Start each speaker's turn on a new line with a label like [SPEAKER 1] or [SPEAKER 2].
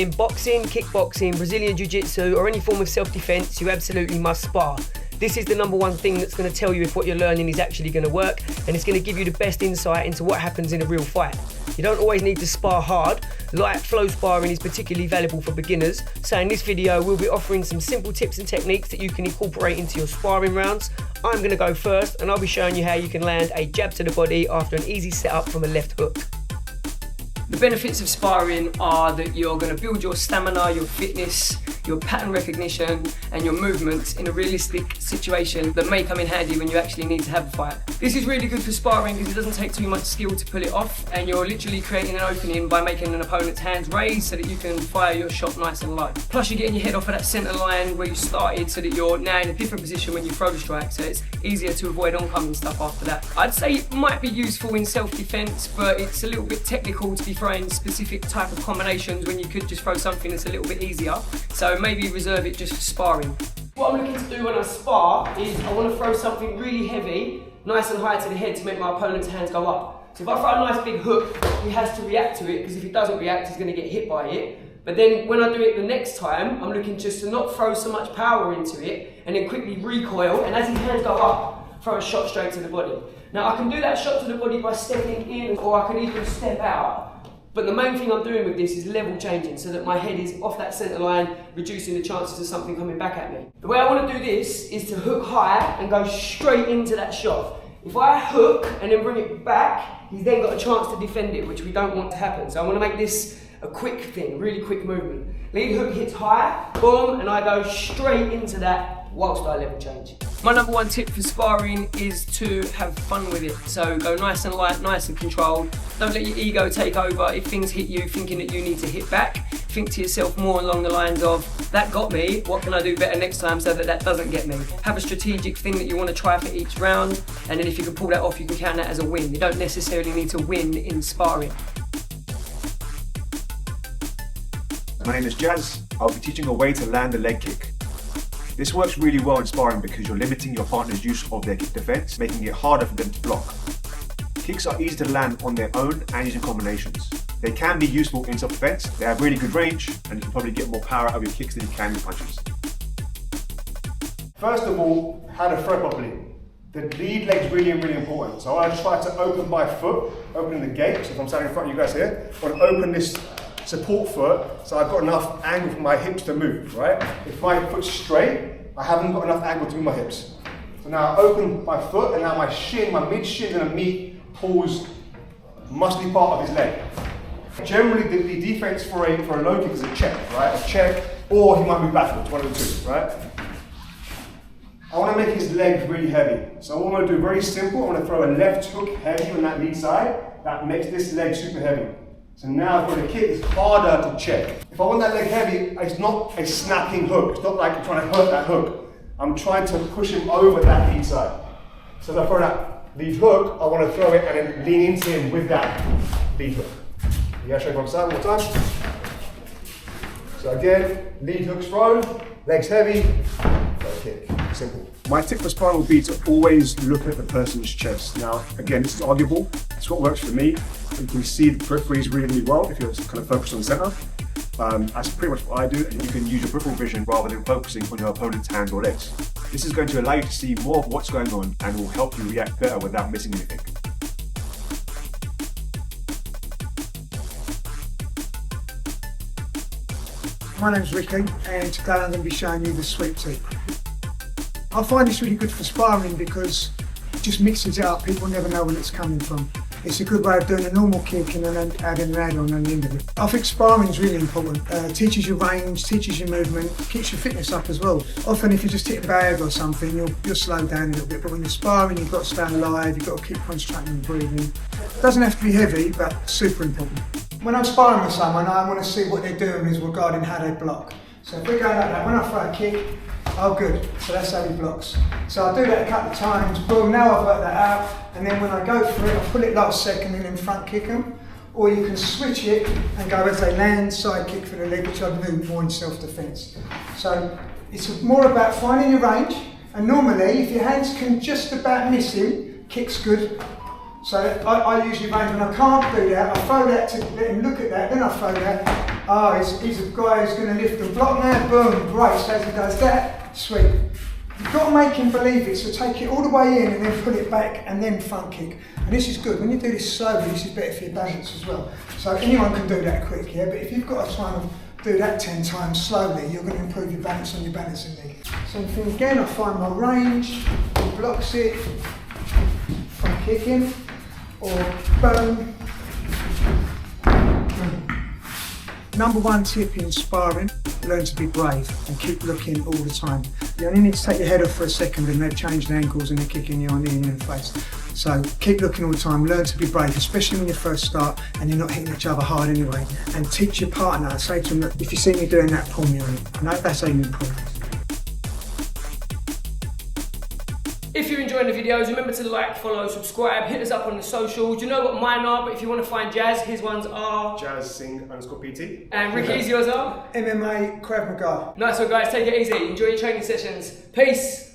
[SPEAKER 1] in boxing, kickboxing, Brazilian Jiu-Jitsu or any form of self-defense, you absolutely must spar. This is the #1 thing that's going to tell you if what you're learning is actually going to work, and it's going to give you the best insight into what happens in a real fight. You don't always need to spar hard. Light flow sparring is particularly valuable for beginners. So in this video, we'll be offering some simple tips and techniques that you can incorporate into your sparring rounds. I'm going to go first, and I'll be showing you how you can land a jab to the body after an easy setup from a left hook. The benefits of sparring are that you're going to build your stamina, your fitness, your pattern recognition and your movements in a realistic situation that may come in handy when you actually need to have a fight. This is really good for sparring because it doesn't take too much skill to pull it off, and you're literally creating an opening by making an opponent's hands raise so that you can fire your shot nice and low. Plus you're getting your head off of that centre line where you started so that you're now in a different position when you throw the strike, so it's easier to avoid oncoming stuff after that. I'd say it might be useful in self-defence, but it's a little bit technical to be throwing specific type of combinations when you could just throw something that's a little bit easier. So maybe reserve it just for sparring. What I'm looking to do when I spar is I want to throw something really heavy, nice and high to the head to make my opponent's hands go up. So if I throw a nice big hook, he has to react to it, because if he doesn't react, he's going to get hit by it. But then when I do it the next time, I'm looking just to not throw so much power into it and then quickly recoil, and as his hands go up, throw a shot straight to the body. Now I can do that shot to the body by stepping in, or I can even step out. But the main thing I'm doing with this is level changing so that my head is off that centre line, reducing the chances of something coming back at me. The way I want to do this is to hook high and go straight into that shot. If I hook and then bring it back, he's then got a chance to defend it, which we don't want to happen. So I want to make this a quick thing, really quick movement. Lead hook hits high, boom, and I go straight into that whilst I level change. My #1 tip for sparring is to have fun with it. So go nice and light, nice and controlled. Don't let your ego take over. If things hit you thinking that you need to hit back, think to yourself more along the lines of, that got me, what can I do better next time so that that doesn't get me? Have a strategic thing that you want to try for each round, and then if you can pull that off, you can count that as a win. You don't necessarily need to win in sparring.
[SPEAKER 2] My name is Jazz. I'll be teaching a way to land a leg kick. This works really well in sparring because you're limiting your partner's use of their kick defense, making it harder for them to block. Kicks are easy to land on their own and using combinations. They can be useful in self-defense, they have really good range, and you can probably get more power out of your kicks than you can with punches.
[SPEAKER 3] First of all, how to throw properly. The lead leg is really important. So I try to open my foot, opening the gate. So if I'm standing in front of you guys here, I want to open this support foot so I've got enough angle for my hips to move, right? If my foot's straight, I haven't got enough angle to move my hips. So now I open my foot, and now my shin, my mid-shin and meet pulls muscly part of his leg. Generally, the defense for a low kick is a check, right? A check, or he might move backwards, one of the two, right? I want to make his leg really heavy. So what I'm going to do, very simple, I'm going to throw a left hook heavy on that lead side. That makes this leg super heavy. So now for the kick, it's harder to check. If I want that leg heavy, it's not a snapping hook. It's not like I'm trying to hurt that hook. I'm trying to push him over that lead side. So if I throw that lead hook, I want to throw it and then lean into him with that lead hook. You guys show from side one more time. So again, lead hook's thrown, legs heavy, throw kick. Simple.
[SPEAKER 2] My tip for sparring will be to always look at the person's chest. Now, again, this is arguable. It's what works for me. You can see the peripheries really well if you're kind of focused on the center. That's pretty much what I do, and you can use your peripheral vision rather than focusing on your opponent's hands or legs. This is going to allow you to see more of what's going on and will help you react better without missing anything.
[SPEAKER 4] My name's Ricky, and today I'm going to be showing you the sweep Teep. I find this really good for sparring because it just mixes it up. People never know where it's coming from. It's a good way of doing a normal kick and then adding an add-on at the end of it. I think sparring is really important. Teaches you range, teaches you movement, keeps your fitness up as well. Often if you just hit a bag or something, you'll slow down a little bit, but when you're sparring, you've got to stay alive, you've got to keep concentrating on breathing. It doesn't have to be heavy, but super important. When I'm sparring with someone, I want to see what they're doing is regarding how they block. So if we're going like that, when I throw a kick, oh good, so that's how he blocks. So I'll do that a couple of times, boom, now I've worked that out, and then when I go for it, I'll pull it last second and then front kick them. Or you can switch it and go as they land, side kick for the leg, which I'd do more in self-defense. So it's more about finding your range, and normally if your hands can just about miss him, kick's good. So I usually range when I can't do that, I throw that to let him look at that, then I throw that. Oh, he's a guy who's going to lift and block now, boom, great. So as he does that, sweet. You've got to make him believe it, so take it all the way in and then pull it back and then front kick. And this is good. When you do this slowly, this is better for your balance as well. So anyone can do that quick, yeah? But if you've got to try and do that 10 times slowly, you're going to improve your balance on your balancing leg. Same thing again, I find my range, he blocks it, front kick him, or boom. Number one tip in sparring, learn to be brave and keep looking all the time. You only need to take your head off for a second and they've changed angles and they're kicking you on in the face. So keep looking all the time, learn to be brave, especially when you first start and you're not hitting each other hard anyway. And teach your partner, say to them that if you see me doing that, pull me on it. I know that's how you improve.
[SPEAKER 1] If you're enjoying the videos, remember to like, follow, subscribe, hit us up on the socials. You know what mine are, but if you want to find Jazz, his ones are...
[SPEAKER 3] Jazz Singh _PT.
[SPEAKER 1] And Ricky's yours are?
[SPEAKER 4] MMA, Krav Maga.
[SPEAKER 1] Nice one guys, take it easy. Enjoy your training sessions. Peace.